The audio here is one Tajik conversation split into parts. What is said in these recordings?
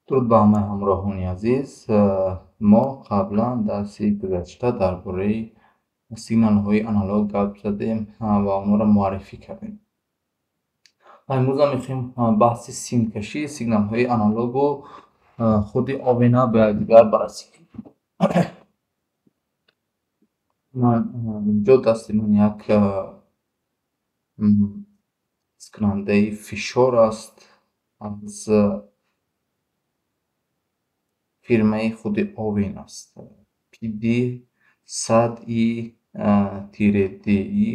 дуруд ба ҳамаи ҳамроҳони азиз. Мо қаблан дарси гузашта дар бораи сигналҳои аналог гап задем ва онҳоро муаррифӣ кардем. Имрӯз ҳам мехоҳем баҳси симкашии сигналҳои аналогу худи овина ба якдигар баррасӣ кунем. Инҷо дасти ман як ҳискунандаи фишор аст аз фирмаи худи Овин аст. PD-100i-DI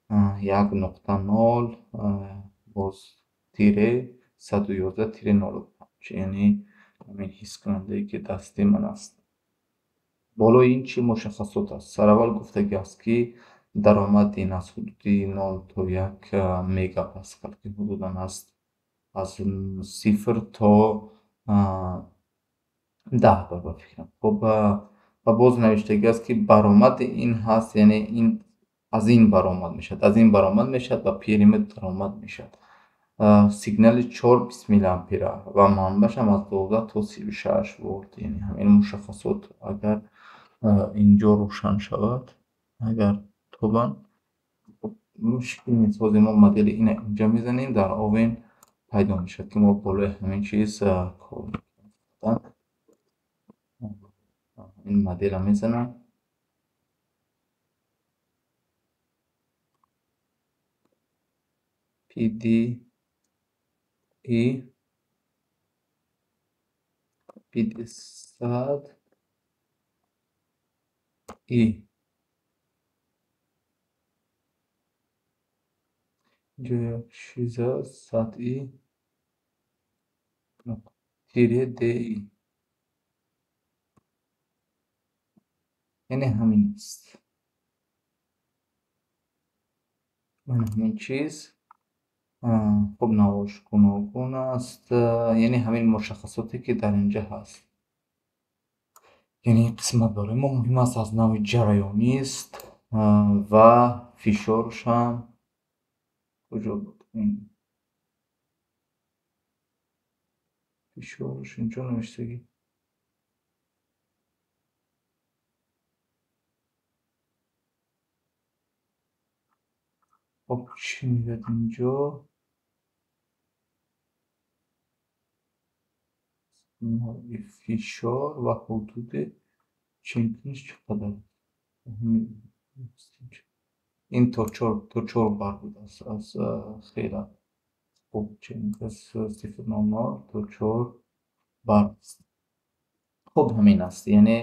1.0 боз тире 111-05, яъне ҳамин ҳискунандае ки дасти ман аст. болои ин чӣ мушаххасот аст? Сараввал гуфтагиаст ки даромади ин аз ҳудуди 0 то 1 мегапаскал ки ҳудудан аст аз 0 то 10 бар ба фикрам. Хоб ва боз навиштагиаст ки баромади ин ҳаст, яъне ин аз ин баромад мешавад ва периметр даромад мешавад. Сигнали 4-20 миллиампера ва манбаъшам аз 12 то 36 волт, яъне ҳамин мушаххасот агар инҷо рӯшан шавад, агар тобан мушкил нест. ҳозир мо модели ина инҷа мезанем, дар Овин пайдо мешавад ки мо болои ҳамин чиз кор мекунем. ин модела мезанам. PD-100i инҷо як чиз аст 100i -di, яъне ҳамин аст. ҳамин чиз хуб навош гуногун аст, яъне ҳамин мушаххасоте ки дар инҷа ҳаст. Яъне ин қисмат барои мо муҳим аст, аз нави ҷараёнист ва фишоршам куҷо буд? Фишорш инҷо навиштагӣ. Хоб чӣ мегӯяд инҷо? Фишор ва ҳудуди ченкуниш чӣ қадар? Ин то 4 бар будааст аз хела хуб ченкас 0.00 то 4 бар аст. Хуб ҳамин аст, яъне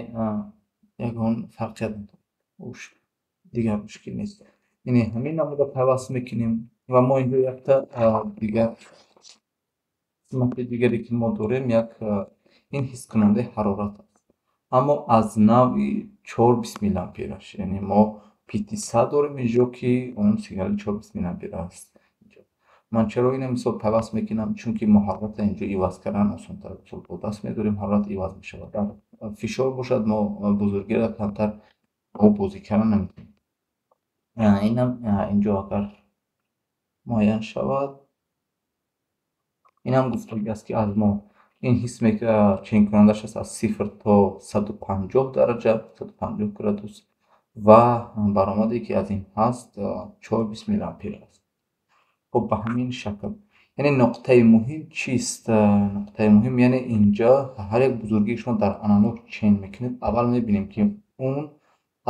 ягон фарқият надорад, дигар мушкил нест. Яъне ҳамин намуда пайваст мекунем ва мо инҷо якта дигар қисмати дигаре ки мо дорем, як ин ҳискунандаи ҳарорат аст, аммо аз нави 4-20 миллиампераш, яъне мо PD-100 дорем инҷо ки он сигнали 4-20 миллиампера аст. Ман чаро ина мисол пайваст мекунам, чунки мо ҳарората инҷо иваз кардан осонтар, мисол бо даст медорем, ҳарорат иваз мешавад. Дар фишор бошад, мо бузургиро камтар бо бозӣ кардан наметавонем. Инам инҷо агар муайян шавад, инам гуфтагиаст ки аз мо ин ҳис ченкунандаш аст аз 0 то 150 дараҷа, 150 градус ва баромаде ки аз ин ҳаст 4-20 миллиампер аст. хоб ба ҳамин шакл, яъне нуқтаи муҳим чист? Нуқтаи муҳим яъне инҷа ҳар як бузургие ки шумо дар аналог чен мекунед, аввал мебинем ки он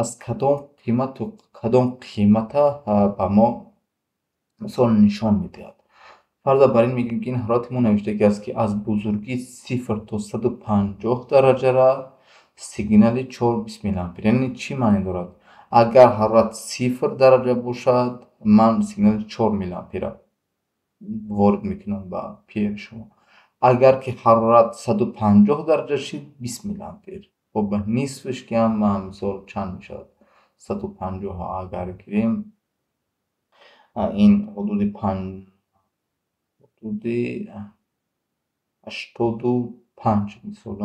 аз кадом қимата ба мо мисол нишон медиҳад. Фарзан бар ин мегӯем ки ин ҳарорати мо навиштагиаст ки аз бузургии 0 то 150 дараҷара сигнали 4-20 миллиампер. Яъне чӣ маъне дорад? Агар ҳарорат 0 дараҷа бошад, ман сигнали 4 миллиампера ворид мекунам ба пиёни шумо. Агар ки ҳарорат 150 дараҷа шид, 20 миллиампер. хоб нисфш ки ҳам мисол чанд мешавад? 150 агар гирем, ин ҳудуди 85 мисол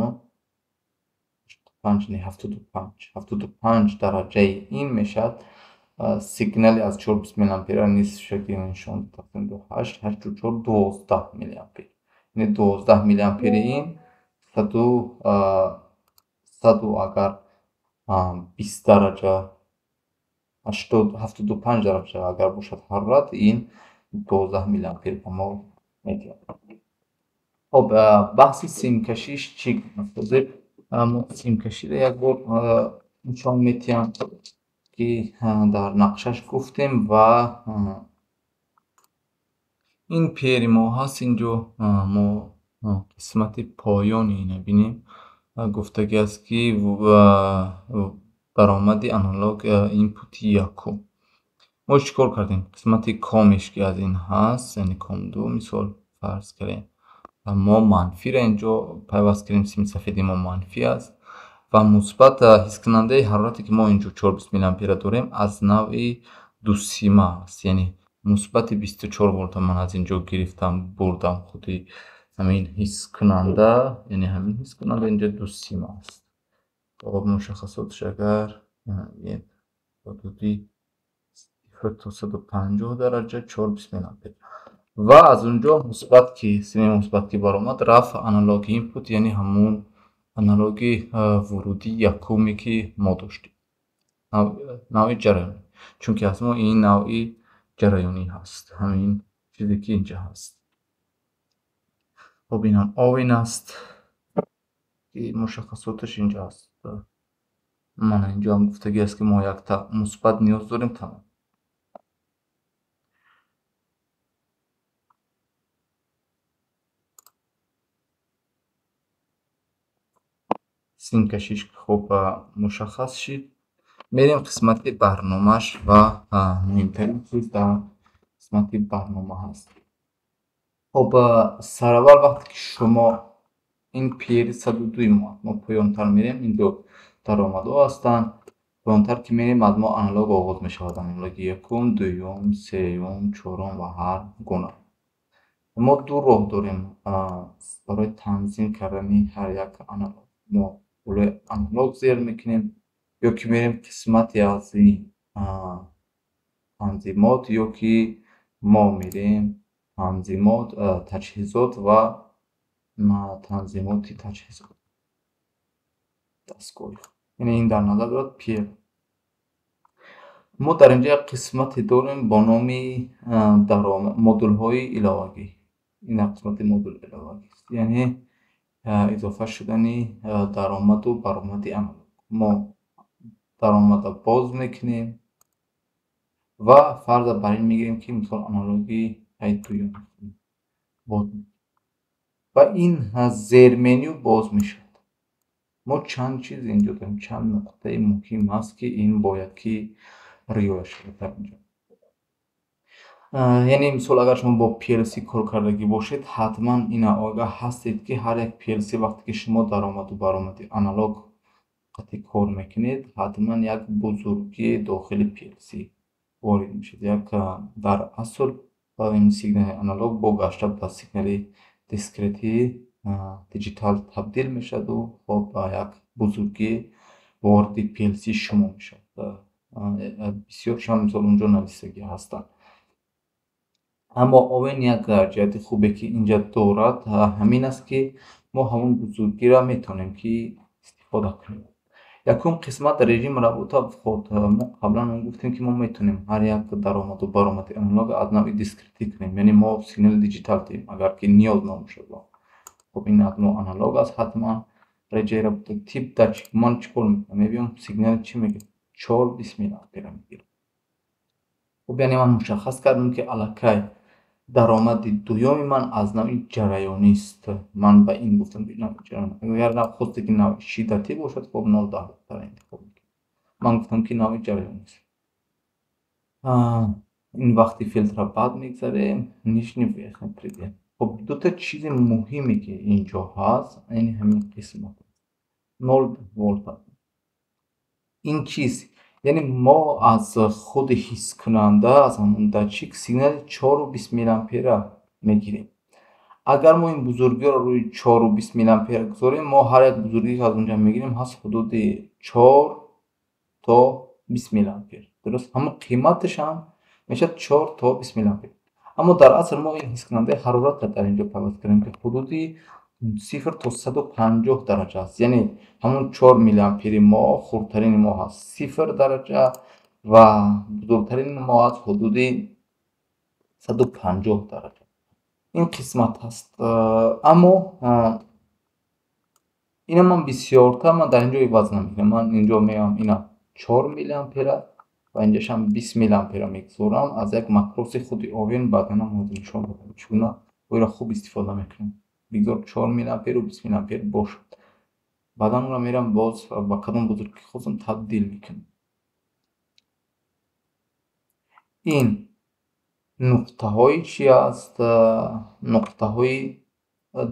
75 дараҷаи ин мешавад. Сигнали аз 4-20 миллиампера нисф шакли нишон тақсим ба 8 8 4 12 миллиампер. یعنی 12 میلی امپری این 100 اگر 20 درجه 75 درجه اگر باشد حرارت این 12 میلی امپر با ما میدهد. خب بحث سیمکشیش چی گفته؟ ما سیمکشی رو یک بار نشان میتیم که در نقشش گفتیم و این پیری ما هست اینجا ما قسمت پایان اینه بینیم گفتگی است که برآمد آنالوگ اینپوت یکم ما چیکار کردیم قسمت کامش که از این هست یعنی کام دو مثال فرض کردیم و ما منفی را اینجا پیوست کردیم سیم سفید ما منفی است و مثبت حس کننده حرارتی که ما اینجا 420 میلی امپر داریم از نوع دو سیمه است یعنی مثبت 24 ولت من از اینجا گرفتم بردم خودی همین حس کننده یعنی همین حس کننده اینجا دو سیمه است و مشخصاتش اگر حدودی 0 تا 150 درجه 420 میلی امپر و از اونجا مثبت که سیم مثبت که برآمد رفع آنالوگ اینپوت یعنی همون آنالوگ ورودی یکمی که ما داشتیم نوع جریانی چون که از ما این نوع جریانی هست همین چیزی که اینجا هست خب این هم آوین است که مشخصاتش اینجا هست من اینجا هم گفتگی است که ما یک تا مثبت نیاز داریم تمام سیم کشیش خب مشخص شد میریم قسمت برنامهش و مهمترین چیز در قسمت برنامه هست خب سر اول وقتی که شما این پیر 102 ما پایانتر میریم این دو درآمده هستن پایانتر که میریم از ما آنالوگ آغاز میشود آنالوگ یکم دوم سوم چهارم و هر گونه ما دو راه داریم برای تنظیم کردن هر یک آنالوگ ما روی آنالوگ زیر میکنیم یا که میریم قسمتی از این تنظیمات یا که ما میریم تنظیمات تجهیزات و تنظیمات تجهیزات دستگاهی یعنی این در نظر دارد پیر ما در اینجا یک قسمتی داریم با نام مدول های علاوگی این قسمت مدول علاوگی است یعنی اضافه شدنی درآمد و برآمد آنالوگ ما درآمد باز میکنیم و فرض بر این میگیریم که مثال آنالوگی دوم باز و این زیر منیو باز میشد ما چند چیز اینجا داریم چند نقطه مهم هست که این باید که رعایت شود در اینجا یعنی مثال اگر شما با PLC کار کردگی باشید حتما این آگاه هستید که هر یک PLC وقتی که شما درآمد و برآمد آنالوگ وقتی کار میکنید حتما یک بزرگی داخل PLC وارد میشید یک در اصل این سیگنال آنالوگ با گشته به سیگنال دیسکریتی دیجیتال تبدیل میشد و با یک بزرگی وارد PLC شما میشد بسیار شما مثال اونجا نویسگی هستن اما آوین یک جهت خوبه که اینجا دارد همین است که ما همون بزرگی را میتونیم که استفاده کنیم یکم قسمت رژیم رابطه خود ما قبلا گفتیم که ما میتونیم هر یک درآمد و برآمد آنالوگ از نوع دیسکریتی کنیم یعنی ما سیگنال دیجیتال داریم اگر که نیاز نباشد خب این از نوع آنالوگ است حتما رژه رابطه تیپ داتچ من چیکار میکنم میبینم سیگنال چی میگه 420 میلی امپر میگیره خب یعنی من مشخص کردم که الکی درآمد دوم من از نوع جریانی است من به این گفتم نوع جریانی اگر نخواسته که نوع شدتی باشد خب 0.10 در انتخاب من گفتم که نوع جریانی است این وقتی فیلتر بعد میگذاریم نشنی ویخن پریدیم خب دو تا چیز مهمی که اینجا هست یعنی همین قسمت 0 ولت این چیز یعنی ما از خود حس کننده از همون داتچ سیگنال 420 میلی امپر میگیریم اگر ما این بزرگی رو روی 420 میلی امپر بگذاریم ما هر یک بزرگی که از اونجا میگیریم هست حدود 4 تا 20 میلی امپر درست همون قیمتش هم میشه 4 تا 20 میلی امپر аммо дар асл мо ин ҳискунандаи ҳароратро дар инҷо пайваст кардем, ки ҳудуди 0 то 150 дараҷа аст. Яъне ҳамон 4 миллиампери мо хурдтарини мо ҳаст 0 дараҷа ва бузургтарини мо ҳаст ҳудуди 150 дараҷа. Ин қисмат ҳаст. Аммо ина ман бисёртар ман дар инҷо иваз намекунам. Ман инҷо меам ина 4 миллиампера ва инҷашам 20 миллиампера мегузорам. Аз як макроси худи овен баъданам ҳозир нишон додам чӣ гуна оиро хуб истифода мекунам. Бигзор 4 миллиамперу 20 миллиампер бошад. Баъдан онро мерам боз ба кадом бузургӣ хостам табдил мекунам. ин нуқтаҳои чӣ аст? Нуқтаҳои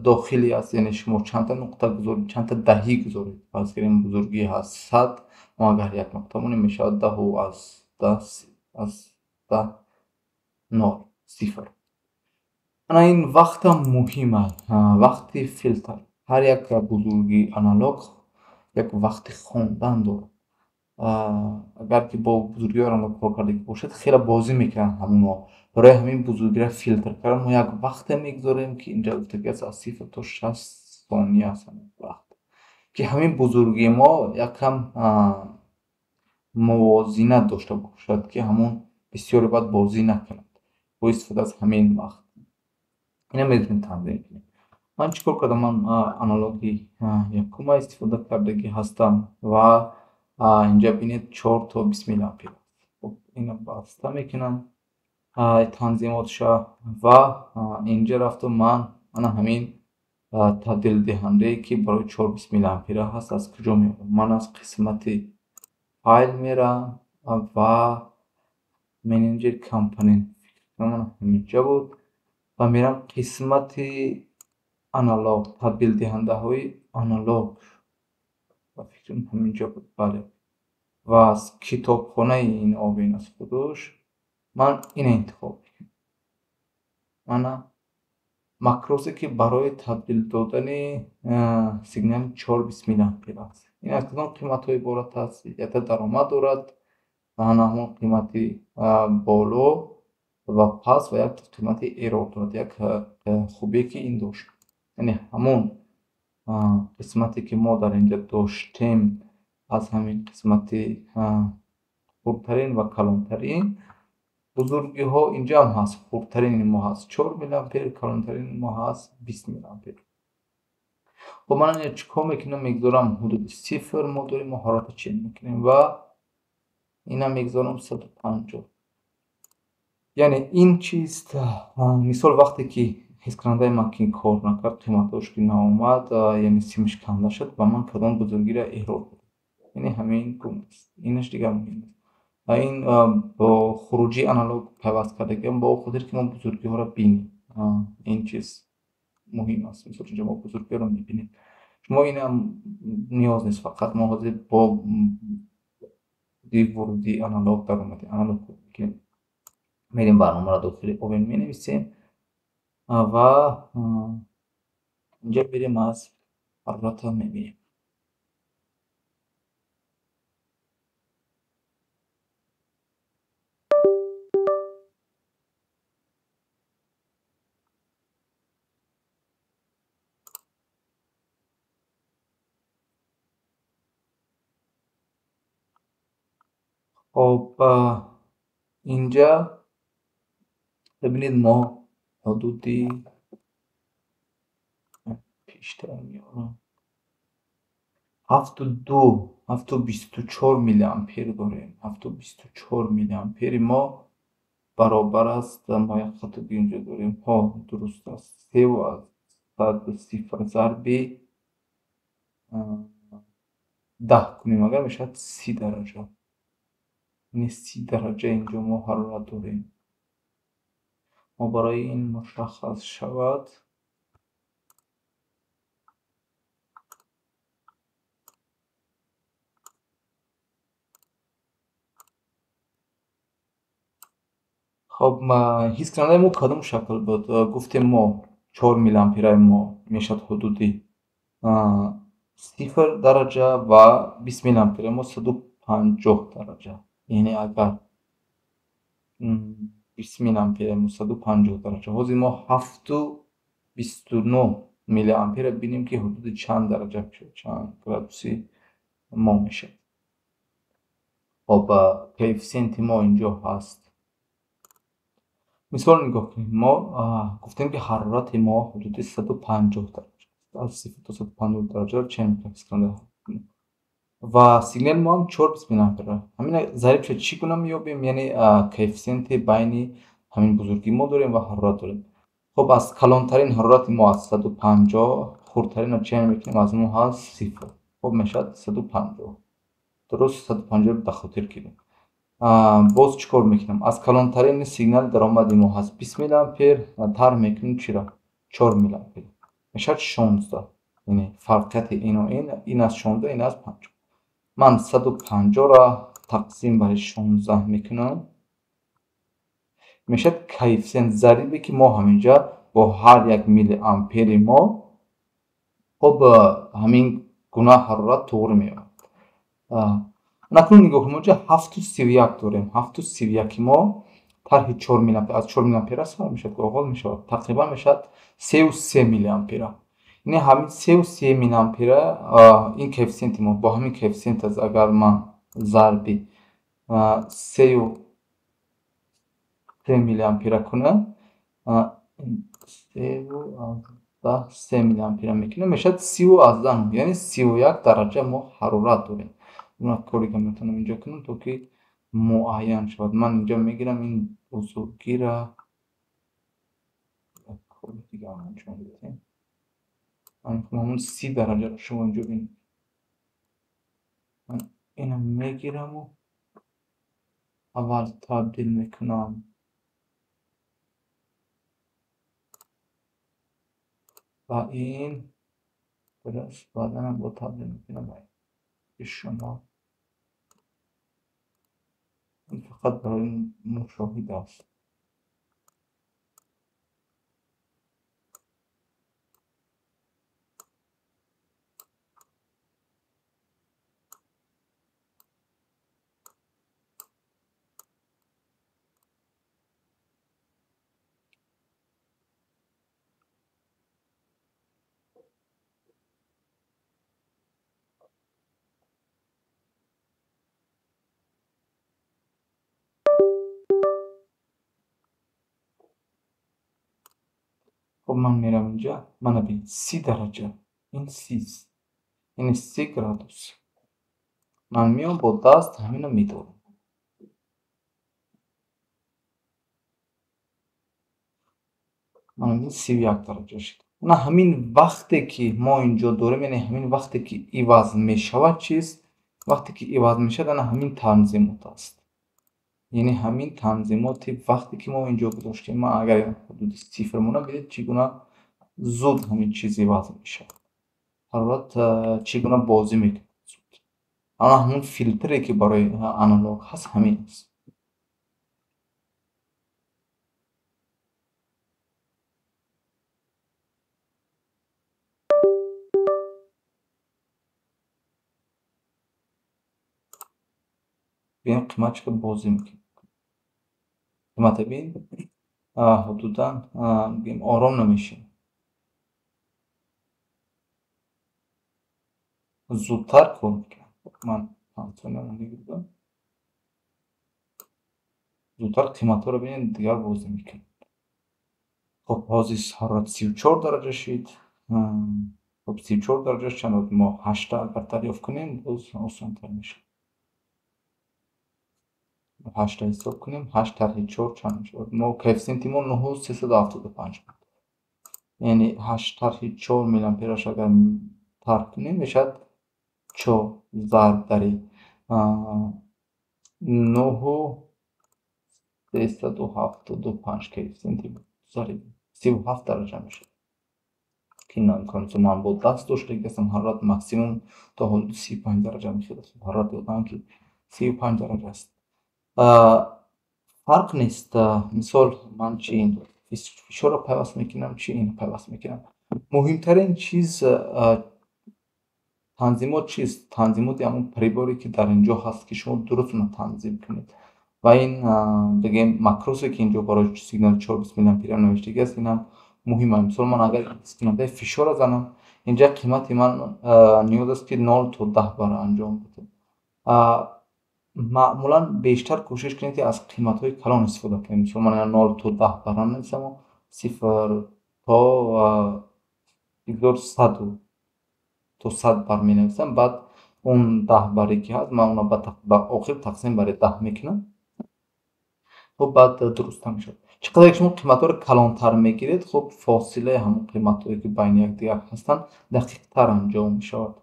дохилӣ аст. Яъне шумо чандта нуқта гузоред, чандта даҳӣ гузоред. Фарз кунем бузургӣ ҳаст 100, мо агар як нуқта монем мешавад 10 аз 10 0. Ана ин вақтам муҳим аст. Вақти филтр. Ҳар як бузурги аналог як вақти хондан дорад. Агар ки бо бузургиҳои аналог кор кардагӣ бошад, хеле бозӣ мекунанд ҳамонҳо. Барои ҳамин бузургиро филтр кардан мо як вақте мегузорем, ки инҷа гуфтагӣ аст аз 0 то 60 сония аст ҳамин вақт. Ки ҳамин бузургии мо якам мувозинат дошта бошад, ки ҳамон бисёре баъд бозӣ накунад бо истифода аз ҳамин вақт. Ина метавонем танзим кунем. Ман чӣ кор кардам? Ман аналоги якума истифода кардагӣ ҳастам ва инҷа бинед 4 то 20 миллиампер аст. Хуб, ина баста мекунам танзимотша ва инҷа рафту ман ана ҳамин табдилдиҳандае ки барои 4-20 миллиампера ҳаст аз куҷо меорам? Ман аз қисмати файл мерам ва менеҷери компонент ҳаминҷа буд ва мерам қисмати аналог, табдилдиҳандаҳои аналог ва фикрам ҳаминҷа буд. Бале. Ва аз китобхонаи ин овен аз худуш ман ина интихоб мекунам. Ана макросе ки барои табдил додани сигнали 4-20 миллиампер аст. Ин аз кадом қиматҳо иборат аст? Якта даромад дорад, ана ҳамон қимати боло ва паст ва якта қимати эрор дорад. Як хубие ки ин дошт, яъне ҳамон қисмате ки мо дар инҷа доштем аз ҳамин қисмати хурдтарин ва калонтарин бузургиҳо инҷаам ҳаст. Хурдтарини мо ҳаст 4 миллиампер, калонтарини мо ҳаст 20 миллиампер. Хуб, ман ин чӣ кор мекунам? Мегузорам ҳудуди 0 мо дорем, мо ҳарората чен мекунем ва ина мегузорам 150. Яъне ин чист мисол вақте ки ҳискунандаи ман ки кор накард, қиматҳош ки наомад, яъне симаш канда шуд, ба ман кадом бузургиро эрор дод. Яъне ҳамин гуна аст. Инаш дигар муҳим аст. Ин бо хуруҷи аналог пайваст кардагиам ба хотир ки мо бузургиҳоро бинем. Ин чиз муҳим аст. Мисол инҷа мо бузургиҳоро мебинем. Шумо инам ниёз нест, фақат мо ҳозир бо воруди аналог даромадем. Аналог мерем барномаро дохили овен менависем ва инҷа мерем аз ҳарората мебинем. Хоб, инҷа бибинед мо ҳудуди пиштар меорам 7.24 миллиампер дорем. 7.24 миллиампери мо баробар аст, мо як хатоги инҷо дорем. Дуруст аст. 3 зарби 10 кунем, агар мешавад 30 дараҷа. Яъне 30 дараҷа инҷо мо ҳарорат дорем. Мо барои ин мушаххас шавад хоб, ҳискунандаи мо кадом шакл буд? Гуфтем мо 4 миллиампераи мо мешавад ҳудуди 0 дараҷа ва 20 миллиампераи мо 150 дараҷа. Яъне агар 20 мили ампер 150 дараҷа. ҳозир мо 729 мили ампер бинем ки ҳудуди чанд дараҷа чанд градуси мо мешавад. خب коэффициенти мо инҷо ҳаст. мисол нигоҳ кунед, мо гуфтем ки ҳарорати мо ҳудуди 150 дараҷа аст. аз 0 то 150 дараҷаро чен мекунем ва сигнали мо ҳам 4 мили ампер. ҳамин зарибша чӣ гуна меёбем? яъне коэффициенти байни ҳамин бузурги мо дорем ва ҳарорат дорем. خب аз калонтарин ҳарорати мо аз 150, хурдтаринро чен мекунем, аз мо ҳаст 0. خب мешавад 150. дуруст 150 дахотир гирем. боз чӣ кор мекунам? Аз калонтарини сигнали даромади мо ҳаст 20 мили ампер, тар мекунем чиро 4 мили ампер. мешавад 16. яъне фарқияти ин аз 16, ин аз 50. ман 150ро тақсим бар 16 мекунам. мешавад коэффициент зарибе ки мо ҳаминҷа бо ҳар як мили ампери мо хоб ҳамин гуна ҳарорат тоғри меёбад. накун нигоҳ кунем, онҷа 731 дорем. 731 мо тарҳи 4 мили ампер аз 4 мили ампера сар мешавад, оғоз мешавад. тақрибан мешавад 3 мили ампера. яъне ҳамин 3 мили ампера ин коэффициенти мо бо ҳамин коэффициент аст. агар ман зарби 3 мили ампера кунам, 3 мили ампера мекунам, мешавад 30, яъне 31 дараҷа мо ҳарорат дорем. کوری که میتونم اینجا کنم تا که معین شود. من اینجا میگیرم این بزرگی را کوری دیگه انجام بدیم. من همون 30 درجه رو شما اینجا ببینید. من اینو میگیرم و اول تبدیل میکنم و این درست بعدا با تبدیل میکنم به شما. فقط برای مشاهده است. خب من میرم اینجا، من ببین 30 درجه، این 30 است، این 30 گرادوس. من میام با دست همینو میدارم. من این 31 درجه شد. نه همین وقتی که ما اینجا داریم، یعنی همین وقتی که عوض میشود چیست؟ وقتی که عوض میشد نه همین تنظیمات است. یعنی همین تنظیمات وقتی که ما اینجا گذاشتیم، ما اگر حدود 0 مونه بدید چگونه زود همین چیزی عوض میشه. حالات چگونه بازی میکنه زود. اما همون فیلتری که برای آنالوگ هست همین است. ببین قیمت چقدر بازی میکنه. قیمت ببین حدودا بگیم آرام نمیشه. زودتر کار میکنه. من همچنین نمیگیرم. زودتر قیمت ها رو ببین دیگر بازی میکنه. خب حاضر حرارت 34 درجه شد. خب 34 درجه چند ما 8 اگر دریافت کنیم باز آسان‌تر میشه. 8 حساب کنیم. 8 طرح 4 چند میشه؟ ما کوفیسینت ما 9.375 بود. یعنی 8 طرح 4 میلی آمپرش اگر طرح کنیم میشه 4 ضرب در 9.375 کوفیسینت ضریب 37 درجه میشه. که این امکانات من با دست داشته گفتم حرارت ماکسیموم تا حدود 35 درجه میشه. حرارت یادم که 35 درجه است. فرق نیست. مثال من چی این فشار رو پیوست میکنم، چی این پیوست میکنم. مهمترین چیز تنظیمات چیست؟ تنظیمات همون پریباری که در اینجا هست که شما درست اون تنظیم کنید. و این بگیم ماکروسی که اینجا برای سیگنال 24 میلی آمپر نوشته است این هم مهمه. مثلا من اگر اسکرین فشار زنم اینجا قیمت من نیاز است که 0 تا 10 بار انجام بده. معمولا بیشتر کوشش کنید که از قیمت های کلان استفاده کنید. مثلا من 0 تا 10 بار نمیسم 0 تا 100 تا 100 بار می نویسم. بعد اون 10 باری که هست من اون به آخر تقسیم بر 10 میکنم و بعد درست میشه. چقدر که شما قیمت ها رو کلانتر میگیرید خب فاصله همون قیمت هایی که بین یکدیگر هستند دقیق تر انجام می شود.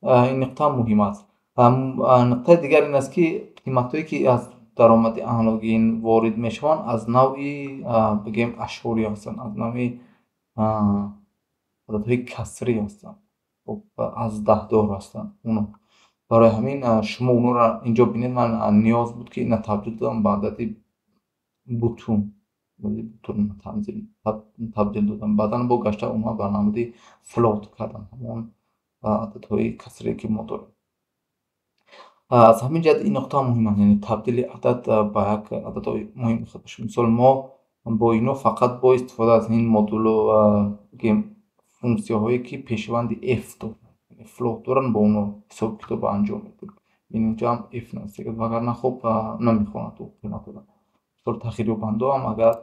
این نقطه هم مهم است. نقطه دیگر این است که قیمت هایی که از درآمد آنالوگی وارد می شوند از نوعی بگیم اشاری هستند، از نوعی عدد های کسری هستند، خب از 10 دور هستند. اونو برای همین شما اونو را اینجا بینید من نیاز بود که اینا تبدیل دادم به عدد بوتون تبدیل دادم. بعدا با گشته اونها به نمودی فلوت کردم همون عددهای کسری که ما داریم. از همین جهت این نقطه مهم است، یعنی تبدیل عدد به یک عدد مهم خودش. مثال ما با اینو فقط با استفاده از این مدول و فونکسیون هایی که پیشوند f دارن فلوت دارن با اونو حساب کتاب انجام میدیم. اینجا هم f نوشته وگرنه خب نمیخونه تو قیمت دادن. مثال تخیری و بنده هم اگر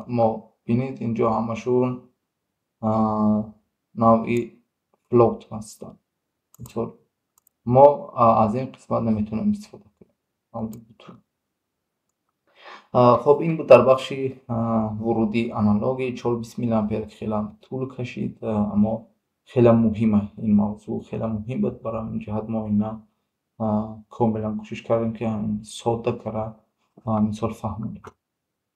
ما بینید اینجا همشون نوعی فلوت هستن. مثال ما از این قسمت نمیتونیم استفاده کنیم. خب این بود در بخش ورودی آنالوگ 420 میلی آمپر که خیلی طول کشید، اما خیلی مهمه. این موضوع خیلی مهم بود. برای این جهت ما اینا کاملا کوشش کردیم که ساده کرده مثال فهمونیم.